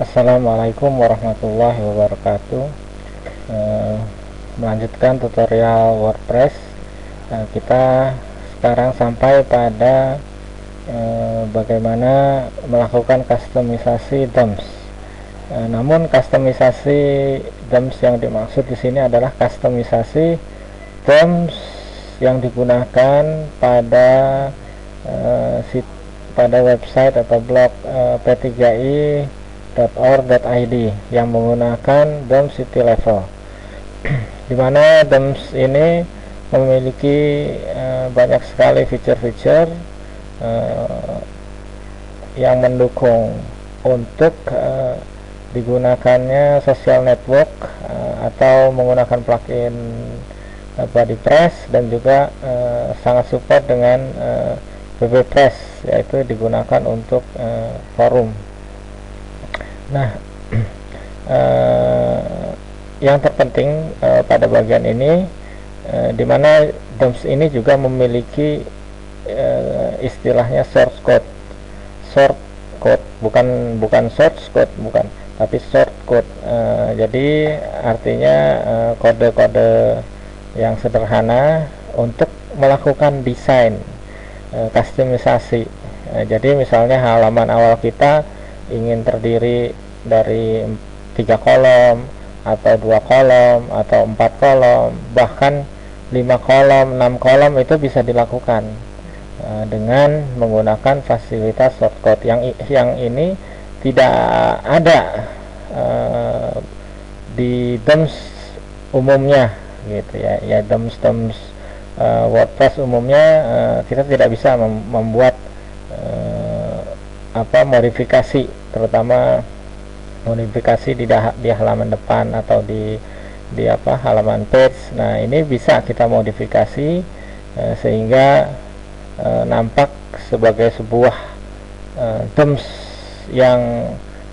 Assalamualaikum warahmatullahi wabarakatuh. Eh, Melanjutkan tutorial WordPress. Kita sekarang sampai pada bagaimana melakukan kustomisasi themes. Namun kustomisasi themes yang dimaksud di sini adalah kustomisasi themes yang digunakan pada pada website atau blog p3i.org.id yang menggunakan themes city level, dimana themes ini memiliki banyak sekali fitur-fitur yang mendukung untuk digunakannya social network atau menggunakan plugin BuddyPress, dan juga sangat support dengan WP-Press, yaitu digunakan untuk forum. Nah, yang terpenting pada bagian ini, di mana themes ini juga memiliki istilahnya source code, bukan source code, bukan, tapi short code. Jadi artinya kode-kode yang sederhana untuk melakukan desain kustomisasi. Jadi misalnya halaman awal kita ingin terdiri dari 3 kolom atau 2 kolom atau 4 kolom, bahkan 5 kolom, 6 kolom, itu bisa dilakukan dengan menggunakan fasilitas shortcode yang ini tidak ada di themes umumnya gitu ya. Themes WordPress umumnya kita tidak bisa membuat modifikasi, terutama modifikasi di halaman depan atau di halaman page. Nah, ini bisa kita modifikasi sehingga nampak sebagai sebuah themes yang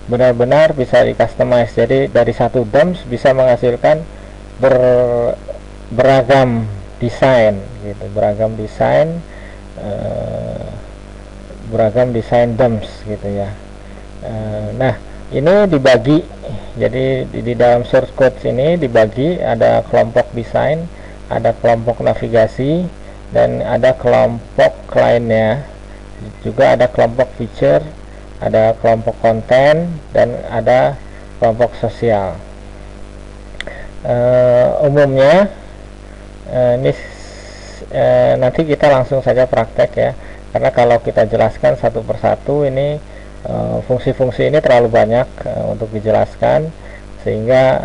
benar-benar bisa di customize. Jadi dari satu themes bisa menghasilkan beragam desain gitu, beragam desain themes gitu ya. Nah, ini dibagi, jadi di dalam source code ini dibagi, ada kelompok desain, ada kelompok navigasi, dan ada kelompok lainnya, juga ada kelompok feature, ada kelompok konten, dan ada kelompok sosial. Umumnya ini nanti kita langsung saja praktek ya, karena kalau kita jelaskan satu persatu ini fungsi-fungsi ini terlalu banyak untuk dijelaskan, sehingga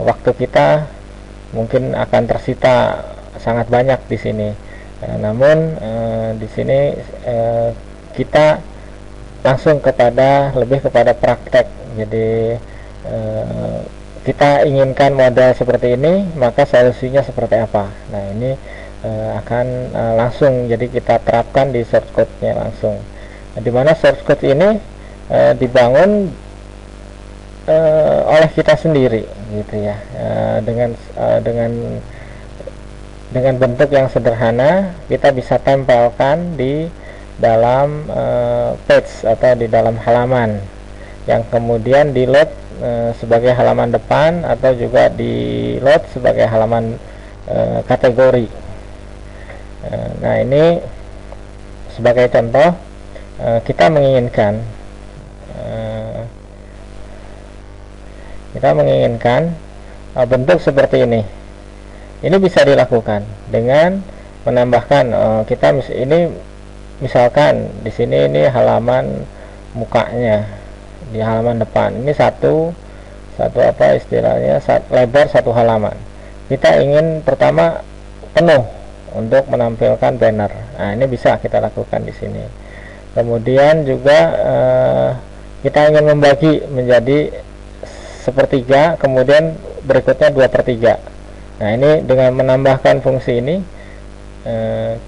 waktu kita mungkin akan tersita sangat banyak di sini. Namun di sini kita langsung lebih kepada praktek. Jadi kita inginkan model seperti ini, maka solusinya seperti apa. Nah, ini akan langsung jadi kita terapkan di source code-nya langsung. Di mana source code ini dibangun oleh kita sendiri gitu ya, dengan bentuk yang sederhana. Kita bisa tempelkan di dalam page atau di dalam halaman, yang kemudian di load sebagai halaman depan, atau juga di load sebagai halaman kategori. Nah, ini sebagai contoh, kita menginginkan bentuk seperti ini. Ini bisa dilakukan dengan menambahkan ini misalkan di sini ini halaman mukanya di halaman depan. Ini satu istilahnya lebar satu halaman. Kita ingin pertama penuh untuk menampilkan banner. Nah, ini bisa kita lakukan di sini. Kemudian juga kita ingin membagi menjadi sepertiga, kemudian berikutnya 2/3. Nah, ini dengan menambahkan fungsi ini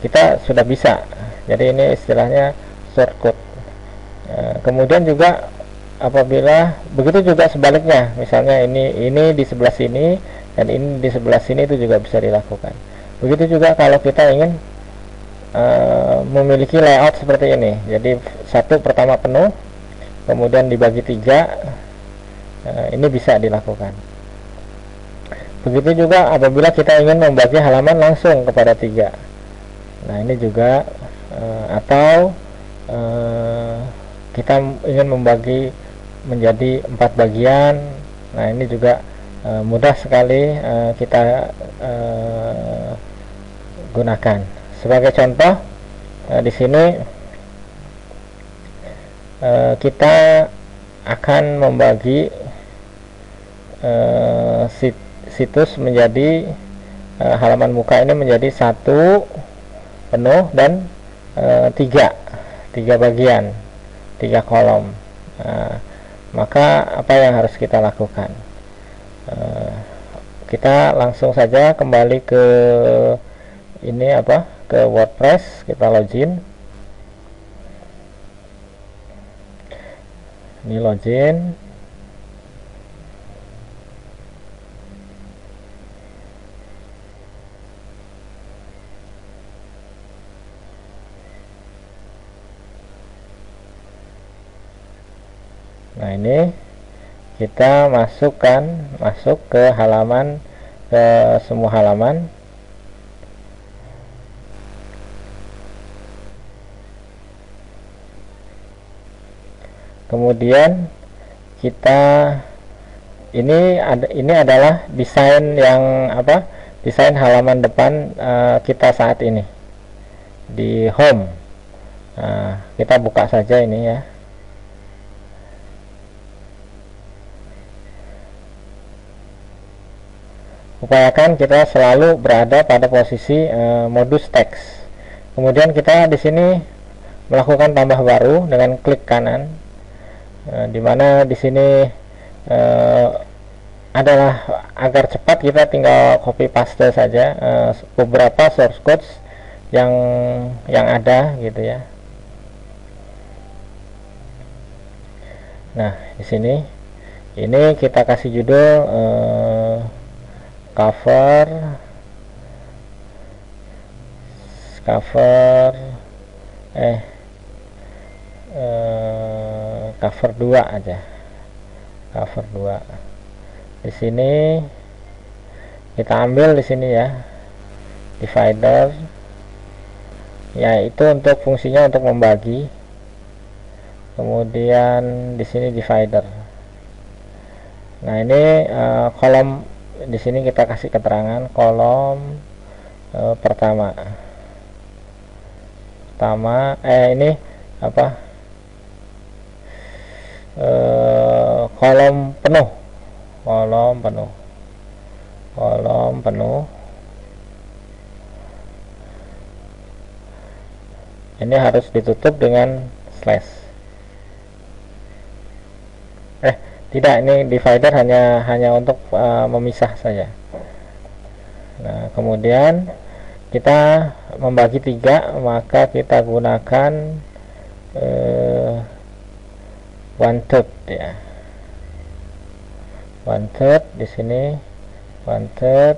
kita sudah bisa. Jadi ini istilahnya shortcut. Kemudian juga apabila begitu juga sebaliknya, misalnya ini di sebelah sini dan ini di sebelah sini, itu juga bisa dilakukan. Begitu juga kalau kita ingin memiliki layout seperti ini. Jadi satu pertama penuh, kemudian dibagi 3, Ini bisa dilakukan. Begitu juga apabila kita ingin membagi halaman langsung kepada 3. Nah, ini juga atau kita ingin membagi menjadi 4 bagian. Nah, ini juga mudah sekali kita gunakan. Sebagai contoh, di sini kita akan membagi situs menjadi halaman muka ini menjadi 1 penuh dan 3 bagian, 3 kolom. Maka apa yang harus kita lakukan? Kita langsung saja kembali ke ini ke WordPress, kita login. Ini login. Nah, ini kita masuk ke halaman, ke semua halaman. Kemudian kita ini adalah desain yang desain halaman depan kita saat ini di home. Nah, kita buka saja ini ya. Upayakan kita selalu berada pada posisi modus teks. Kemudian kita di sini melakukan tambah baru dengan klik kanan, dimana di sini adalah agar cepat kita tinggal copy paste saja beberapa source codes yang ada gitu ya. Nah, di sini ini kita kasih judul cover 2 aja, cover 2. Di sini kita ambil di sini ya, divider, yaitu untuk fungsinya untuk membagi. Kemudian di sini divider. Nah, ini kolom. Di sini kita kasih keterangan kolom pertama ini kolom penuh. Ini harus ditutup dengan slash. Tidak, ini divider hanya untuk memisah saja. Nah, kemudian kita membagi 3, maka kita gunakan 1/3 ya. 1/3 di sini, 1/3.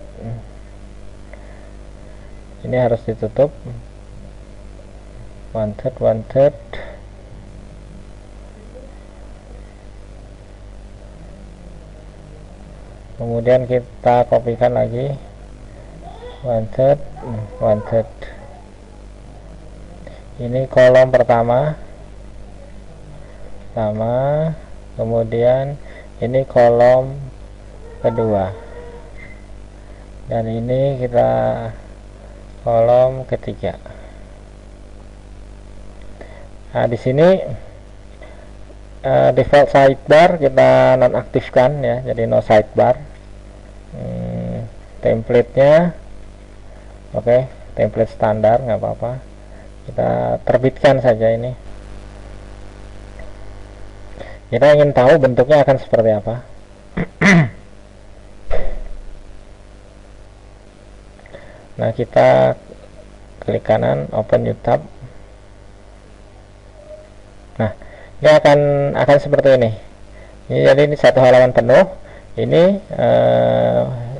Ini harus ditutup. 1/3. Kemudian kita kopikan lagi 1/3. Ini kolom pertama, kemudian ini kolom kedua, dan ini kita kolom ketiga. Nah, di sini default sidebar kita nonaktifkan ya, jadi no sidebar. Template-nya oke, template standar, nggak apa-apa, kita terbitkan saja. Ini kita ingin tahu bentuknya akan seperti apa. Nah, kita klik kanan, open new tab. Nah, ini akan seperti ini. Jadi ini satu halaman penuh, ini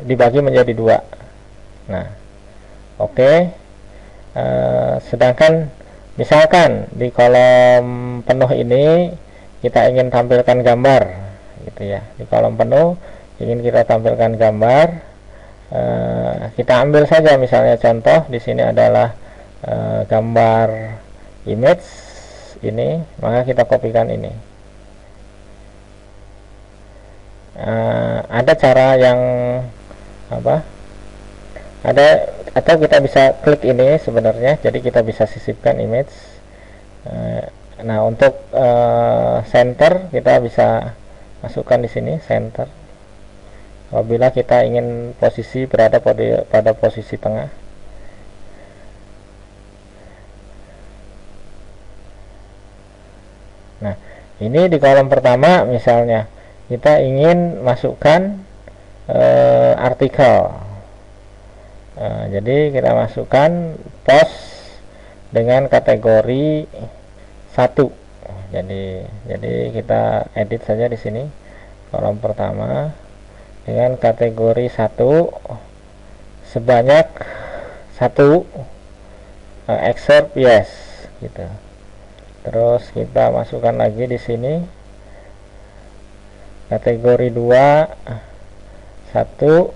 dibagi menjadi 2. Nah, oke. Sedangkan misalkan di kolom penuh ini kita ingin tampilkan gambar gitu ya. Di kolom penuh ingin kita tampilkan gambar, kita ambil saja misalnya contoh di sini adalah gambar image ini, maka kita kopikan ini. Ada cara yang apa? Ada, atau kita bisa klik ini sebenarnya, jadi kita bisa sisipkan image. Nah, untuk center kita bisa masukkan di sini center. Apabila kita ingin posisi berada pada posisi tengah. Nah, ini di kolom pertama misalnya kita ingin masukkan artikel. Jadi kita masukkan post dengan kategori 1. Jadi kita edit saja di sini kolom pertama dengan kategori 1 sebanyak 1 excerpt yes gitu. Terus kita masukkan lagi di sini kategori 2 1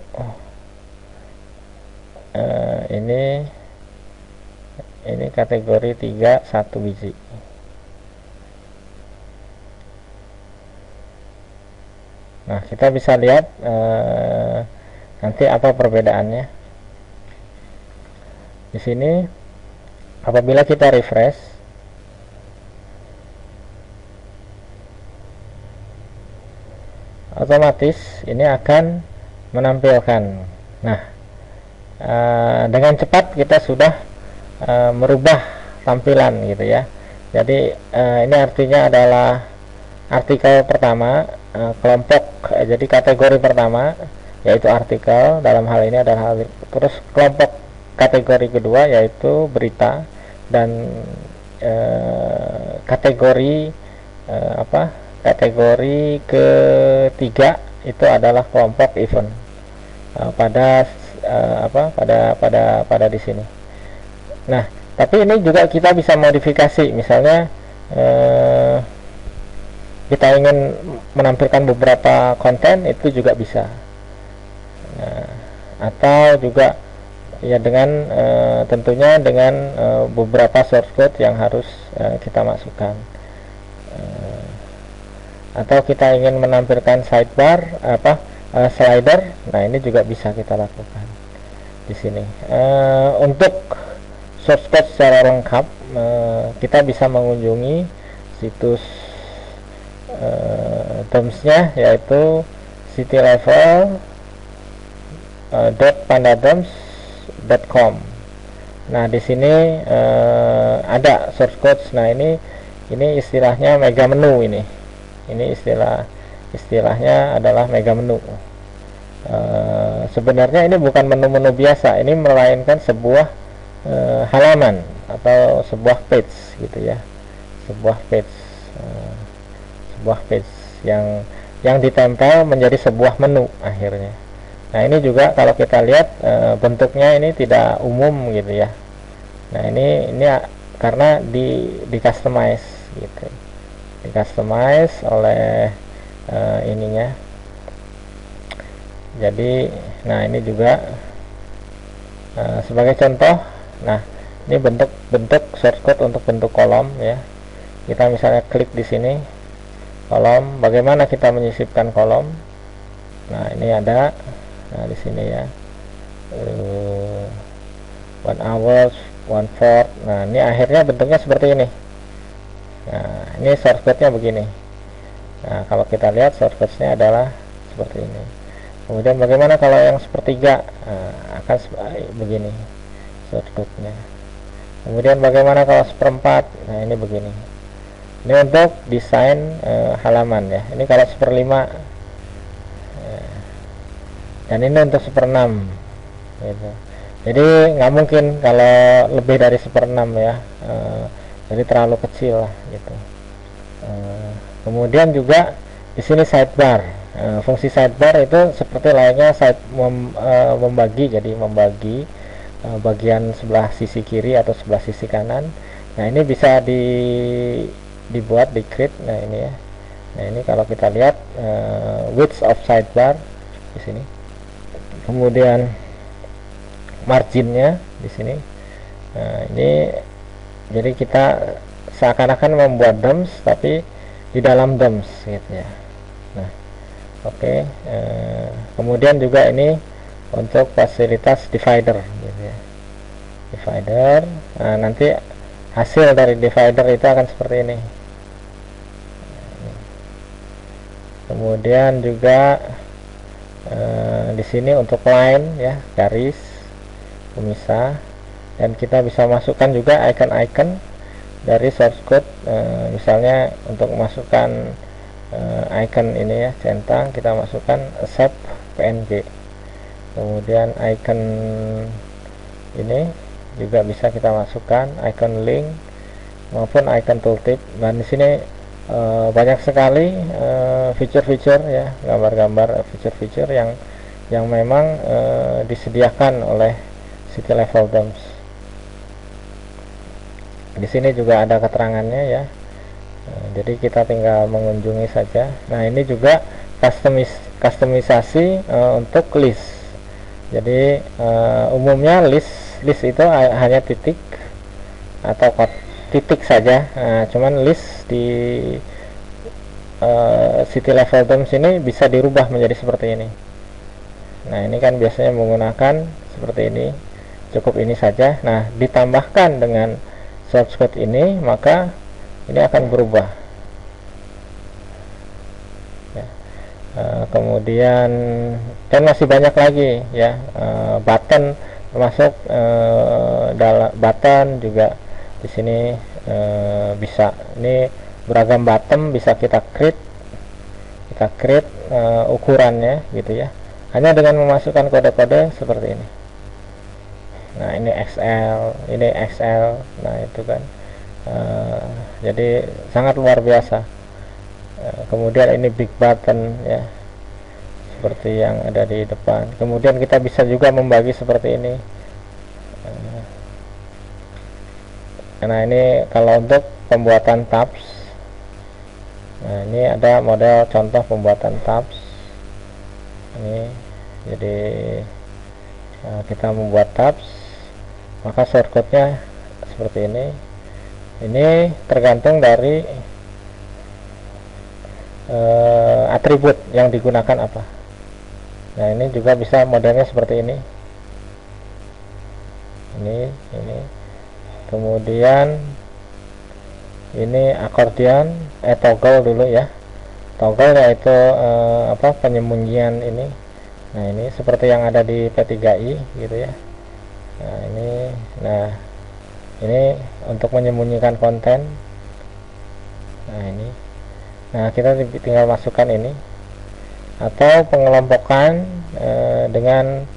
ini kategori 3 1 biji. Nah, kita bisa lihat nanti apa perbedaannya. Di sini apabila kita refresh, otomatis ini akan menampilkan. Nah, dengan cepat kita sudah merubah tampilan gitu ya. Jadi ini artinya adalah artikel pertama, kelompok, jadi kategori pertama yaitu artikel, dalam hal ini adalah terus kelompok kategori kedua yaitu berita, dan kategori kategori ketiga itu adalah kelompok event pada di sini. Nah, tapi ini juga kita bisa modifikasi, misalnya kita ingin menampilkan beberapa konten, itu juga bisa. Nah, atau juga ya dengan tentunya dengan beberapa source code yang harus kita masukkan. Atau kita ingin menampilkan sidebar slider, nah ini juga bisa kita lakukan di sini. Untuk source code secara lengkap kita bisa mengunjungi situs terms-nya, yaitu citylevel.pandaterms.com. Nah, di sini ada source code. Nah, ini istilahnya mega menu ini. Ini istilahnya adalah mega menu. Sebenarnya ini bukan menu-menu biasa, ini melainkan sebuah halaman atau sebuah page gitu ya, sebuah page yang ditempel menjadi sebuah menu akhirnya. Nah, ini juga kalau kita lihat bentuknya ini tidak umum gitu ya. Nah, ini karena di customize gitu, di customize oleh ininya. Jadi, nah ini juga sebagai contoh. Nah, ini bentuk source code untuk bentuk kolom ya. Kita misalnya klik di sini kolom, bagaimana kita menyisipkan kolom. Nah, ini ada, nah di sini ya, 1 hours 1/4. Nah, ini akhirnya bentuknya seperti ini. Nah, ini source code-nya begini. Nah, kalau kita lihat source code-nya adalah seperti ini. Kemudian bagaimana kalau yang sepertiga? Akan begini source code-nya. Kemudian bagaimana kalau 1/4? Nah, ini begini. Ini untuk desain halaman ya. Ini kalau 1/5, dan ini untuk 1/6 gitu. Jadi nggak mungkin kalau lebih dari 1/6 ya. Jadi terlalu kecil lah gitu. Kemudian juga di sini sidebar. Fungsi sidebar itu seperti layaknya membagi, jadi membagi bagian sebelah sisi kiri atau sebelah sisi kanan. Nah, ini bisa dibuat di create. Nah, ini ya, Nah, ini kalau kita lihat width of sidebar di sini, kemudian marginnya di sini. Nah, ini jadi kita seakan-akan membuat DOMS tapi di dalam DOMS gitu ya. Nah, oke. Kemudian juga ini untuk fasilitas divider gitu ya. Divider. Nah, nanti hasil dari divider itu akan seperti ini. Kemudian juga di sini untuk line ya, garis pemisah, dan kita bisa masukkan juga icon-icon dari source code. Misalnya untuk masukkan icon ini ya, centang, kita masukkan accept png. Kemudian icon ini juga bisa kita masukkan icon link maupun icon tooltip. Dan di sini banyak sekali fitur-fitur ya, gambar-gambar fitur-fitur yang memang disediakan oleh City Level DOMS. Di sini juga ada keterangannya ya. Jadi kita tinggal mengunjungi saja. Nah, ini juga kustomisasi untuk list. Jadi umumnya list itu hanya titik atau titik saja. Nah, cuman list di City Level DOMS ini bisa dirubah menjadi seperti ini. Nah, ini kan biasanya menggunakan seperti ini, cukup ini saja. Nah, ditambahkan dengan source code ini, maka ini akan berubah ya. Kemudian dan masih banyak lagi ya, button termasuk button juga di sini bisa. Ini beragam button bisa kita create ukurannya gitu ya, hanya dengan memasukkan kode-kode seperti ini. Nah, ini XL, nah itu kan jadi sangat luar biasa. Kemudian ini big button ya, seperti yang ada di depan. Kemudian kita bisa juga membagi seperti ini. Nah, ini kalau untuk pembuatan tabs. Nah, ini ada model contoh pembuatan tabs ini. Jadi kita membuat tabs, maka shortcutnya seperti ini. Ini tergantung dari atribut yang digunakan apa. Nah, ini juga bisa modelnya seperti ini. Ini kemudian ini akordion, toggle dulu ya. Toggle yaitu penyembunyian ini. Nah, ini seperti yang ada di P3i gitu ya. Nah, ini untuk menyembunyikan konten. Nah, ini. Nah, kita tinggal masukkan ini, atau pengelompokan dengan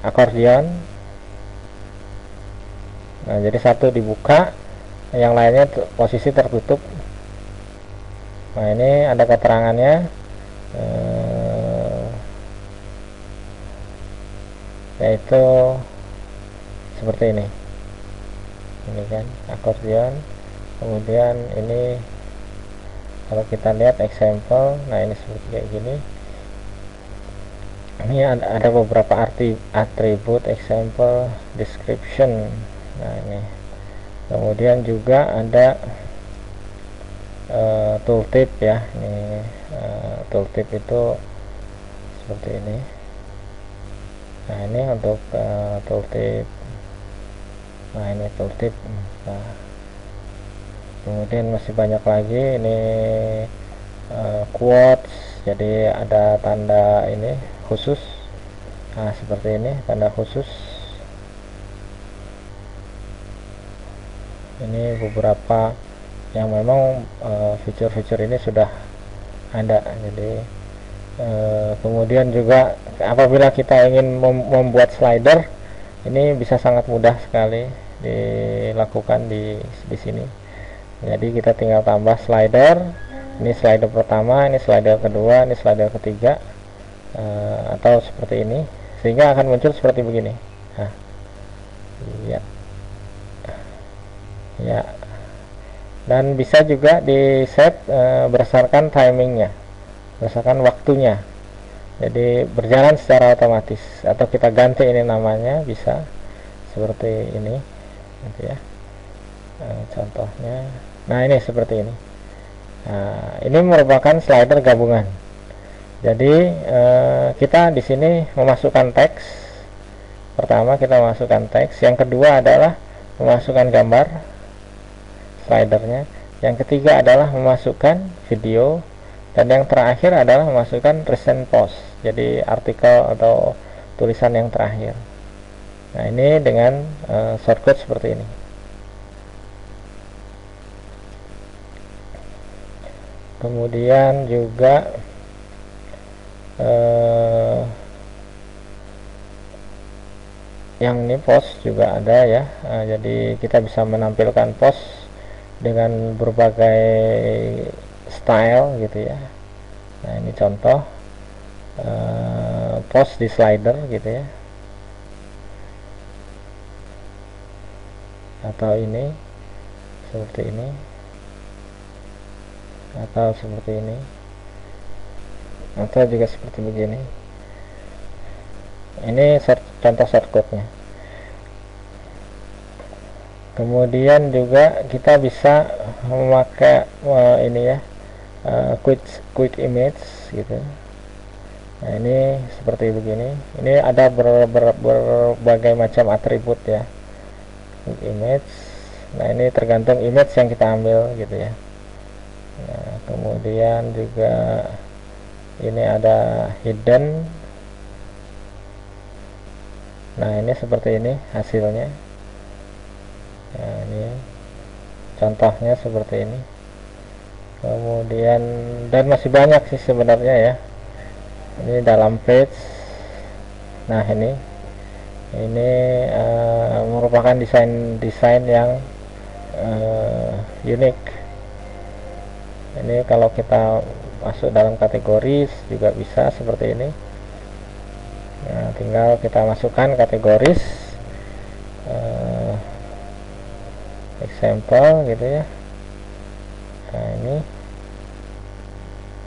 akordion. Nah, jadi satu dibuka, yang lainnya posisi tertutup. Nah, ini ada keterangannya. Yaitu seperti ini kan akordion. Kemudian ini kalau kita lihat example, nah ini seperti kayak gini. Ini ada beberapa atribut, example, description. Nah, ini kemudian juga ada tooltip ya. Ini tooltip itu seperti ini. Nah, ini untuk tooltip. Nah, ini tooltip. Nah, kemudian masih banyak lagi. Ini quotes, jadi ada tanda ini khusus. Nah, seperti ini tanda khusus. Ini beberapa yang memang fitur-fitur ini sudah ada. Jadi kemudian juga apabila kita ingin membuat slider, ini bisa sangat mudah sekali dilakukan di sini. Jadi kita tinggal tambah slider. Ini slider pertama, ini slider kedua, ini slider ketiga, atau seperti ini, sehingga akan muncul seperti begini. Nah, ya. dan bisa juga di set berdasarkan timingnya, berdasarkan waktunya, jadi berjalan secara otomatis, atau kita ganti ini namanya, bisa seperti ini gitu ya. Contohnya, nah ini seperti ini. Nah, ini merupakan slider gabungan. Jadi kita di sini memasukkan teks. Pertama kita memasukkan teks, yang kedua adalah memasukkan gambar slidernya, yang ketiga adalah memasukkan video, dan yang terakhir adalah memasukkan recent post, jadi artikel atau tulisan yang terakhir. Nah, ini dengan shortcut seperti ini. Kemudian juga yang ini post juga ada ya. Jadi kita bisa menampilkan post dengan berbagai style gitu ya. Nah, ini contoh post di slider gitu ya, atau ini seperti ini, atau seperti ini, atau juga seperti begini. Ini contoh shortcutnya. Kemudian juga kita bisa memakai ini ya, quick image gitu. Nah, ini seperti begini. Ini ada berbagai macam atribut ya, quick image. Nah, ini tergantung image yang kita ambil gitu ya. Nah, kemudian juga ini ada hidden. Nah, ini seperti ini hasilnya. Nah, ini contohnya seperti ini. Kemudian, dan masih banyak sih sebenarnya ya. Ini dalam page. Nah, ini merupakan desain yang unik. Ini kalau kita masuk dalam kategoris juga bisa seperti ini. Nah, tinggal kita masukkan kategoris example gitu ya. Nah, ini,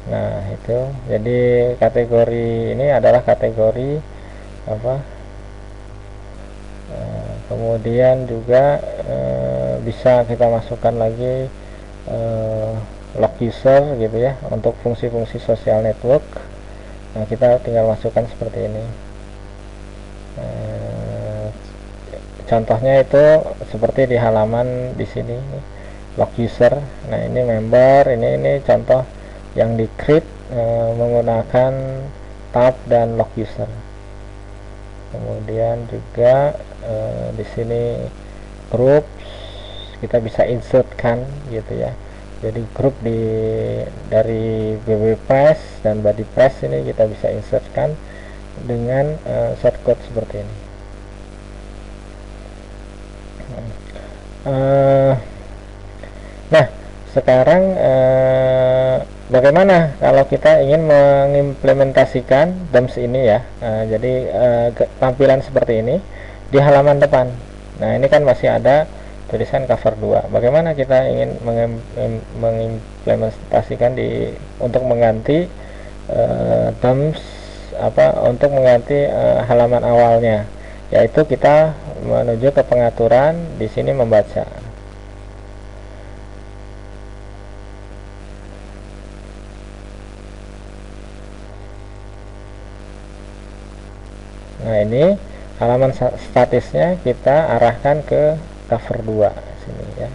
nah itu, jadi kategori ini adalah kategori apa. Kemudian juga bisa kita masukkan lagi log user gitu ya, untuk fungsi-fungsi social network. Nah, kita tinggal masukkan seperti ini. Contohnya itu seperti di halaman di sini, log user. Nah, ini member, ini contoh yang di create menggunakan tab dan log user. Kemudian juga di sini groups, kita bisa insertkan gitu ya. Jadi grup dari BBPress dan BuddyPress ini kita bisa insertkan dengan shortcut seperti ini. Nah, sekarang bagaimana kalau kita ingin mengimplementasikan DOMS ini ya. Jadi tampilan seperti ini di halaman depan. Nah, ini kan masih ada tulisan cover 2. Bagaimana kita ingin mengimplementasikan untuk mengganti DOMS untuk mengganti halaman awalnya, yaitu kita menuju ke pengaturan, di sini membaca. Nah, ini halaman statisnya kita arahkan ke cover 2 sini ya.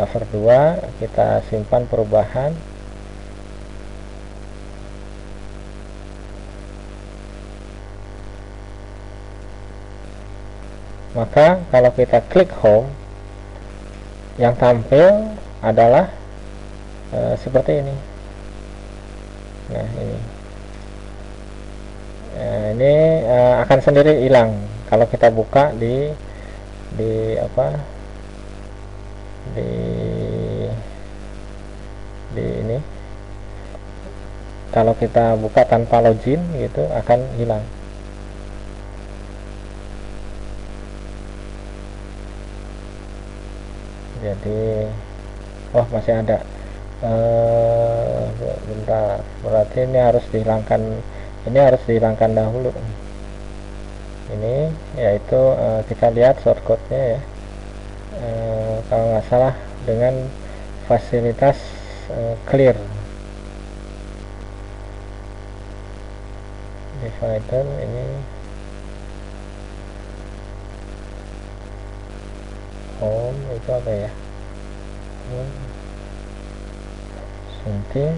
Cover 2 kita simpan perubahan. Maka kalau kita klik home, yang tampil adalah seperti ini. Nah, ini akan sendiri hilang kalau kita buka di ini. Kalau kita buka tanpa login gitu akan hilang. Jadi Oh, masih ada. Bentar, berarti ini harus dihilangkan dahulu. Ini yaitu kita lihat shortcutnya ya. Kalau nggak salah dengan fasilitas clear divider ini. Home itu apa ya? Sunting.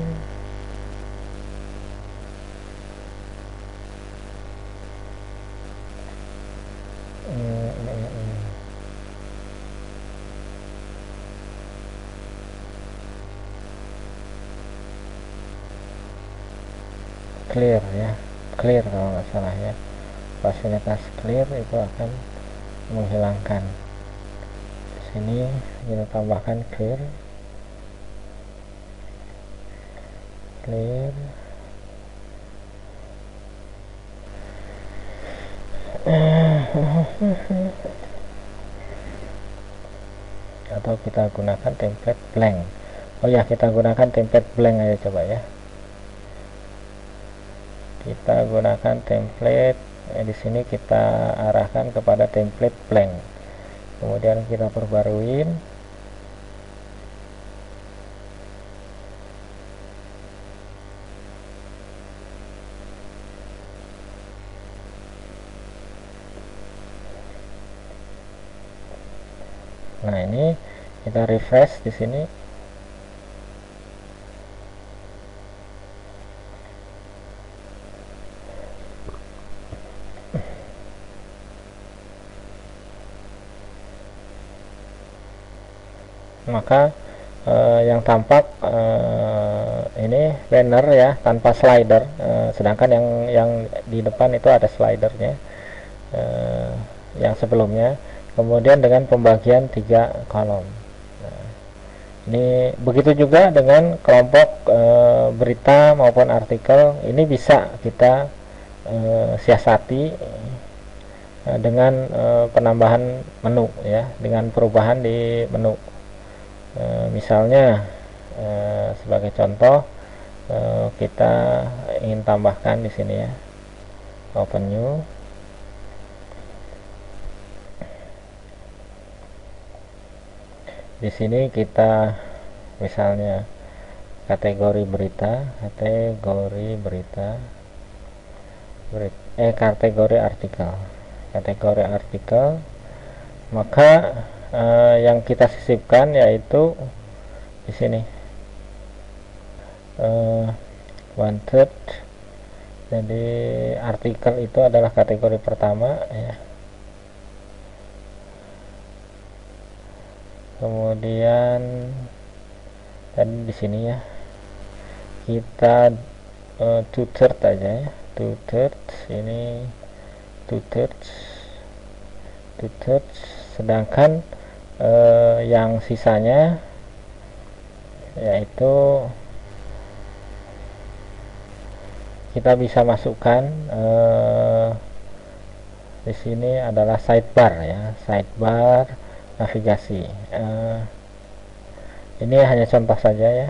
Clear ya, clear kalau nggak salah ya. Fasilitas clear itu akan menghilangkan. Di sini kita tambahkan clear. Atau kita gunakan template blank. Oh ya, kita gunakan template blank aja coba ya. Kita gunakan template, di sini kita arahkan kepada template blank. Kemudian kita perbaruin. Nah, ini kita refresh di sini. Maka yang tampak ini banner ya, tanpa slider, sedangkan yang di depan itu ada slidernya, yang sebelumnya. Kemudian dengan pembagian 3 kolom. Nah, ini begitu juga dengan kelompok berita maupun artikel. Ini bisa kita siasati dengan penambahan menu ya, dengan perubahan di menu. Misalnya sebagai contoh, kita ingin tambahkan di sini ya, open new. Di sini kita misalnya kategori berita, kategori artikel, maka yang kita sisipkan yaitu di sini wanted. Jadi artikel itu adalah kategori pertama ya. Kemudian tadi di sini ya, kita two-third aja ya, ini two-third, sedangkan yang sisanya yaitu kita bisa masukkan di sini adalah sidebar ya, sidebar navigasi. Ini hanya contoh saja ya.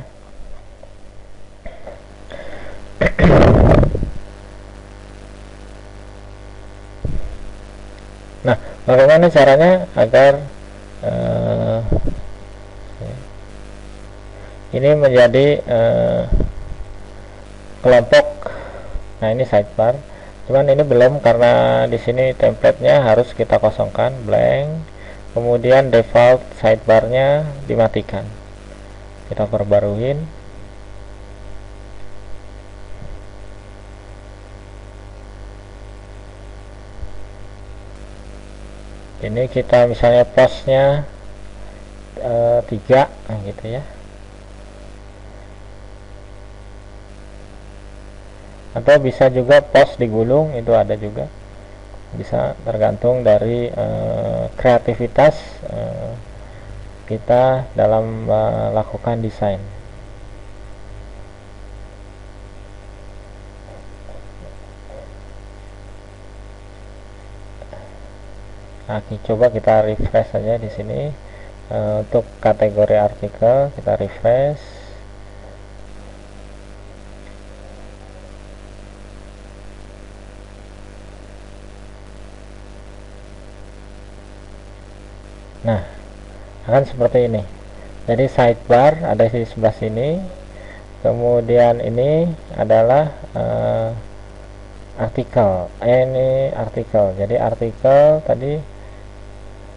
Nah, bagaimana caranya agar ini menjadi kelompok? Nah, ini sidebar. Cuman ini belum, karena di sini templatenya harus kita kosongkan blank. Kemudian default sidebarnya dimatikan. Kita perbaruin. Ini kita misalnya postnya 3 gitu ya. Atau bisa juga post digulung, itu ada juga. Bisa tergantung dari kreativitas kita dalam melakukan desain. Nah, coba kita refresh saja di sini. Untuk kategori artikel kita refresh. Nah, akan seperti ini. Jadi sidebar ada di sebelah sini, kemudian ini adalah artikel. Ini artikel. Jadi artikel tadi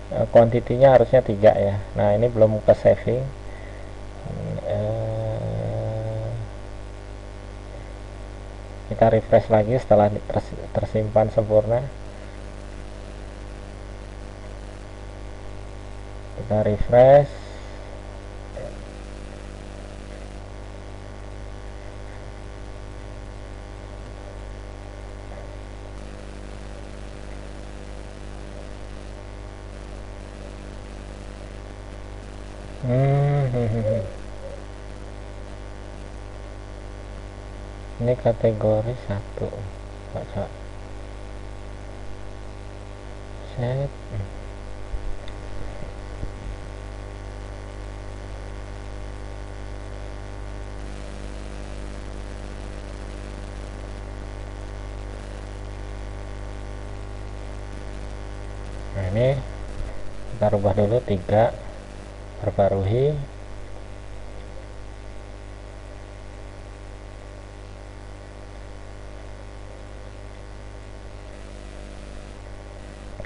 kuantitinya harusnya 3 ya. Nah, ini belum ke saving. Kita refresh lagi setelah tersimpan sempurna. Kita refresh. Ini kategori 1. Baca set. Nah, ini kita rubah dulu 3, perbarui.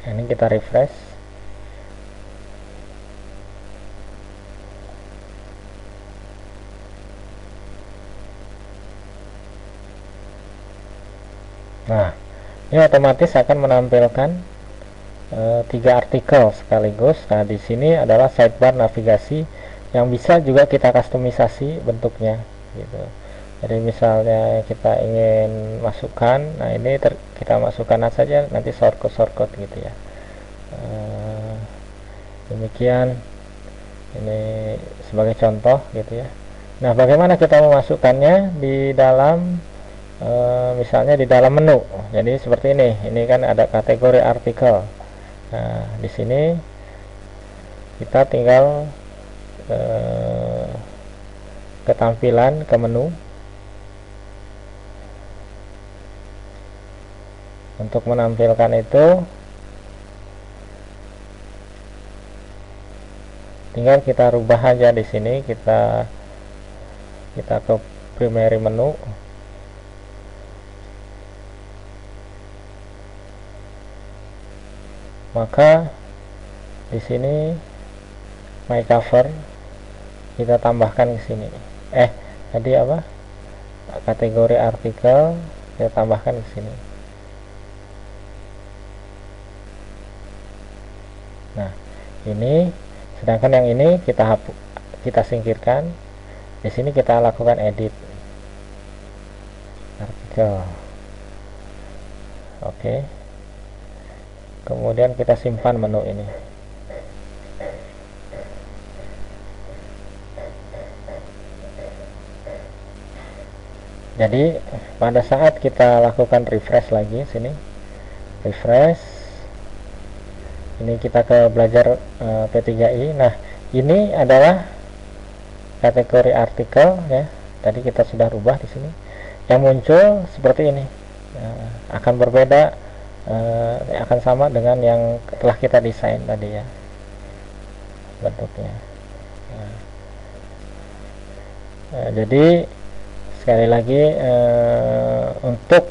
Ini kita refresh. Nah, ini otomatis akan menampilkan 3 artikel sekaligus. Nah, di sini adalah sidebar navigasi yang bisa juga kita kustomisasi bentuknya gitu. Jadi misalnya kita ingin masukkan, nah ini kita masukkan saja nanti shortcut gitu ya. Demikian, ini sebagai contoh gitu ya. Nah, bagaimana kita memasukkannya di dalam misalnya di dalam menu. Jadi seperti ini kan ada kategori artikel. Nah, di sini kita tinggal ke tampilan, ke menu. Untuk menampilkan itu tinggal kita rubah aja di sini, kita ke primary menu. Maka di sini my cover kita tambahkan ke sini. Tadi apa? Kategori artikel kita tambahkan ke sini. Nah, ini sedangkan yang ini kita singkirkan. Di sini kita lakukan edit artikel. Oke. Kemudian kita simpan menu ini. Jadi pada saat kita lakukan refresh lagi sini, refresh, ini kita ke belajar P3I. Nah, ini adalah kategori artikel ya. Tadi kita sudah rubah di sini. Yang muncul seperti ini. Akan berbeda, akan sama dengan yang telah kita desain tadi ya bentuknya. Jadi sekali lagi untuk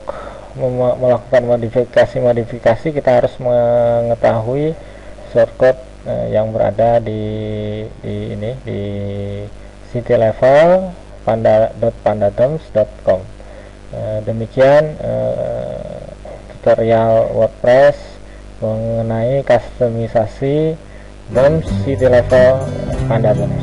melakukan modifikasi kita harus mengetahui shortcut yang berada di city level panda.pandadoms.com. Demikian tutorial WordPress mengenai kustomisasi DOMS city level Pandadoms.